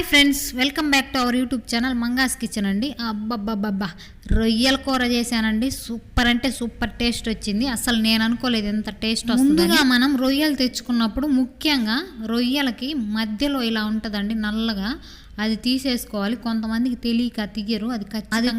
Hi friends, welcome back to our YouTube channel Manga's Kitchen అండి. అబ్బబ్బబ్బబ్బా, రొయ్యల కూర చేశానండి. సూపర్ అంటే సూపర్ టేస్ట్ వచ్చింది. అసలు నేను అనుకోలేదు ఎంత టేస్ట్ వస్తుంది. ముందుగా మనం రొయ్యలు తెచ్చుకున్నప్పుడు ముఖ్యంగా రొయ్యలకి మధ్యలో ఇలా ఉంటుందండి నల్లగా, అది తీసేసుకోవాలి. కొంతమందికి తెలియక తీయరు, అది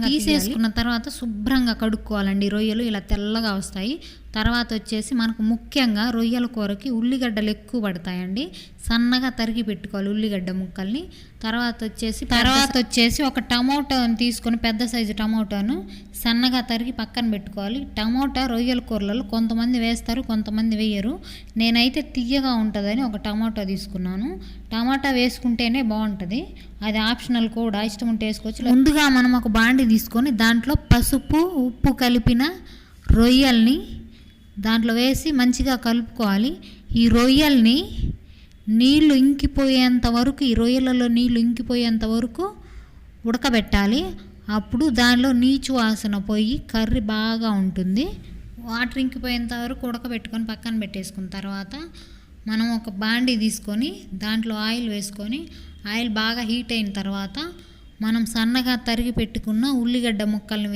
తీసేసుకున్న తర్వాత శుభ్రంగా కడుక్కోవాలండి. రొయ్యలు ఇలా తెల్లగా వస్తాయి. తర్వాత వచ్చేసి మనకు ముఖ్యంగా రొయ్యల కూరకి ఉల్లిగడ్డలు ఎక్కువ పడతాయండి. సన్నగా తరిగి పెట్టుకోవాలి ఉల్లిగడ్డ ముక్కల్ని. తర్వాత వచ్చేసి ఒక టమోటాను తీసుకొని, పెద్ద సైజు టమోటాను సన్నగా తరిగి పక్కన పెట్టుకోవాలి. టమోటా రొయ్యల కూరలలో కొంతమంది వేస్తారు, కొంతమంది వేయరు. నేనైతే తియ్యగా ఉంటుందని ఒక టమోటా తీసుకున్నాను. టమాటా వేసుకుంటేనే బాగుంటుంది, అది ఆప్షనల్ కూడా, ఇష్టం ఉంటే వేసుకోవచ్చు. ముందుగా మనం ఒక బాండి తీసుకొని దాంట్లో పసుపు ఉప్పు కలిపిన రొయ్యల్ని దాంట్లో వేసి మంచిగా కలుపుకోవాలి. ఈ రొయ్యల్ని నీళ్లు ఇంకిపోయేంత వరకు, ఈ రొయ్యలలో నీళ్లు ఇంకిపోయేంత వరకు ఉడకబెట్టాలి. అప్పుడు దానిలో నీచు వాసన పోయి కర్రీ బాగా ఉంటుంది. వాటర్ ఇంకిపోయేంత వరకు ఉడకబెట్టుకొని పక్కన పెట్టేసుకున్న తర్వాత మనం ఒక బాండీ తీసుకొని దాంట్లో ఆయిల్ వేసుకొని, ఆయిల్ బాగా హీట్ అయిన తర్వాత మనం సన్నగా తరిగి పెట్టుకున్న ఉల్లిగడ్డ ముక్కల్ని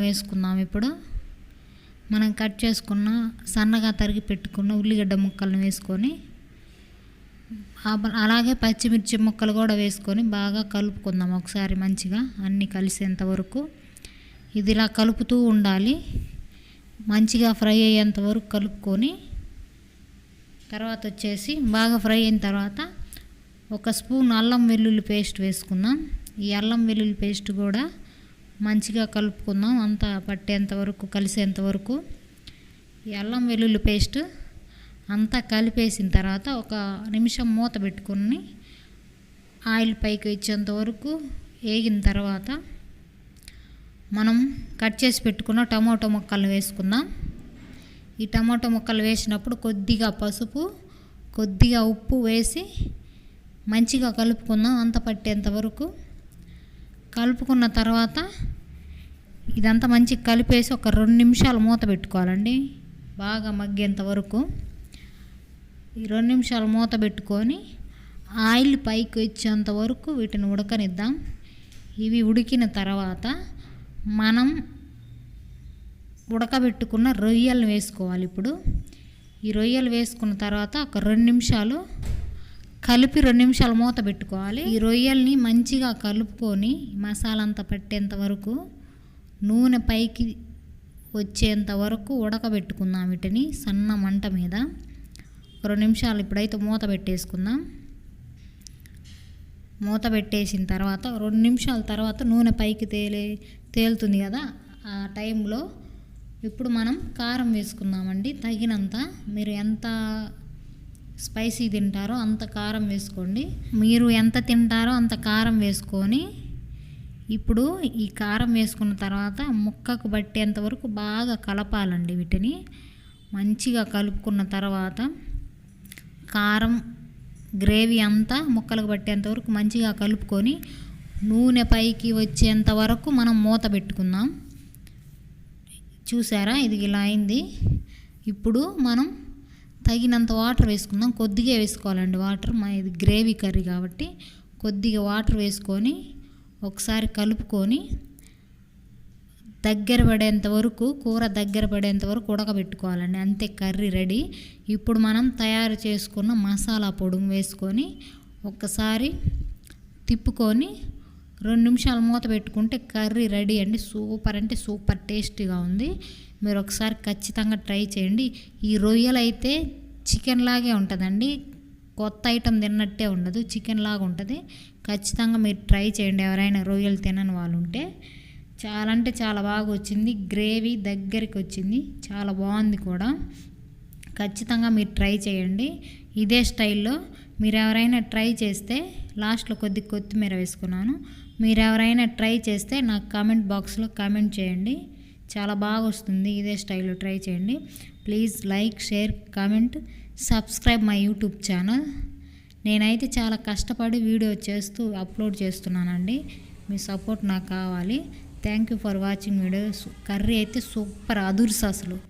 వేసుకుందాం. ఇప్పుడు మనం కట్ చేసుకున్న సన్నగా తరిగి పెట్టుకున్న ఉల్లిగడ్డ ముక్కల్ని వేసుకొని, అలాగే పచ్చిమిర్చి ముక్కలు కూడా వేసుకొని బాగా కలుపుకుందాం ఒకసారి మంచిగా అన్నీ కలిసేంత వరకు. ఇది ఇలా కలుపుతూ ఉండాలి, మంచిగా ఫ్రై అయ్యేంత వరకు కలుపుకొని. తర్వాత వచ్చేసి బాగా ఫ్రై అయిన తర్వాత ఒక స్పూన్ అల్లం వెల్లుల్లి పేస్ట్ వేసుకుందాం. ఈ అల్లం వెల్లుల్లి పేస్ట్ కూడా మంచిగా కలుపుకుందాం, అంతా పట్టేంత వరకు, కలిసేంత వరకు. ఈ అల్లం వెల్లుల్లి పేస్ట్ అంతా కలిపేసిన తర్వాత ఒక నిమిషం మూత పెట్టుకొని ఆయిల్ పైకి వచ్చేంత వరకు వేగిన తర్వాత మనం కట్ చేసి పెట్టుకున్న టమోటో ముక్కలు వేసుకుందాం. ఈ టమోటో ముక్కలు వేసినప్పుడు కొద్దిగా పసుపు, కొద్దిగా ఉప్పు వేసి మంచిగా కలుపుకుందాం, అంత పట్టేంత వరకు. కలుపుకున్న తర్వాత ఇదంతా మంచిగా కలిపేసి ఒక 2 నిమిషాలు మూత పెట్టుకోవాలండి, బాగా మగ్గేంత వరకు. ఈ 2 నిమిషాలు మూత పెట్టుకొని ఆయిల్ పైకి వచ్చేంత వరకు వీటిని ఉడకనిద్దాం. ఇవి ఉడికిన తర్వాత మనం ఉడకబెట్టుకున్న రొయ్యలు వేసుకోవాలి. ఇప్పుడు ఈ రొయ్యలు వేసుకున్న తర్వాత ఒక 2 నిమిషాలు కలిపి 2 నిమిషాలు మూత పెట్టుకోవాలి. ఈ రొయ్యల్ని మంచిగా కలుపుకొని మసాలా అంతా పట్టేంత వరకు, నూనె పైకి వచ్చేంత వరకు ఉడకబెట్టుకుందాం వీటిని సన్న మంట మీద. 2 నిమిషాలు ఇప్పుడైతే మూత పెట్టేసుకుందాం. మూత పెట్టేసిన తర్వాత 2 నిమిషాల తర్వాత నూనె పైకి తేలుతుంది కదా, ఆ టైంలో ఇప్పుడు మనం కారం వేసుకుందామండి. తగినంత, మీరు ఎంత స్పైసీ తింటారో అంత కారం వేసుకోండి. మీరు ఎంత తింటారో అంత కారం వేసుకొని, ఇప్పుడు ఈ కారం వేసుకున్న తర్వాత ముక్కకు పట్టేంత వరకు బాగా కలపాలండి. వీటిని మంచిగా కలుపుకున్న తర్వాత కారం గ్రేవీ అంతా ముక్కలకు పట్టేంత వరకు మంచిగా కలుపుకొని నూనె పైకి వచ్చేంత వరకు మనం మూత పెట్టుకుందాం. చూసారా, ఇది ఇలా అయింది. ఇప్పుడు మనం తగినంత వాటర్ వేసుకుందాం. కొద్దిగా వేసుకోవాలండి వాటర్, ఇది గ్రేవీ కర్రీ కాబట్టి కొద్దిగా వాటర్ వేసుకొని ఒకసారి కలుపుకొని కూర దగ్గర పడేంత వరకు ఉడకబెట్టుకోవాలండి. అంతే, కర్రీ రెడీ. ఇప్పుడు మనం తయారు చేసుకున్న మసాలా పొడి వేసుకొని ఒక్కసారి తిప్పుకొని 2 నిమిషాలు మూత పెట్టుకుంటే కర్రీ రెడీ అండి. సూపర్ అంటే సూపర్ టేస్టీగా ఉంది. మీరు ఒకసారి ఖచ్చితంగా ట్రై చేయండి. ఈ రొయ్యలు అయితే చికెన్ లాగే ఉంటుందండి, కొత్త ఐటెం తిన్నట్టే ఉండదు, చికెన్ లాగా ఉంటుంది. ఖచ్చితంగా మీరు ట్రై చేయండి, ఎవరైనా రొయ్యలు తినని వాళ్ళు ఉంటే. చాలా అంటే చాలా బాగా వచ్చింది, గ్రేవీ దగ్గరికి వచ్చింది, చాలా బాగుంది కూడా. ఖచ్చితంగా మీరు ట్రై చేయండి ఇదే స్టైల్లో. మీరు ఎవరైనా ట్రై చేస్తే, లాస్ట్లో కొత్తిమీర వేసుకున్నాను, మీరు ఎవరైనా ట్రై చేస్తే నాకు కామెంట్ బాక్స్లో కామెంట్ చేయండి. చాలా బాగా వస్తుంది, ఇదే స్టైల్లో ట్రై చేయండి. Please like, share, comment, subscribe my YouTube channel. నేనైతే చాలా కష్టపడి వీడియో అప్లోడ్ చేస్తున్నానండి, మీ సపోర్ట్ నాకు కావాలి. Thank you for watching videos. Curry అయితే సూపర్ అదుర్స్ అసలు.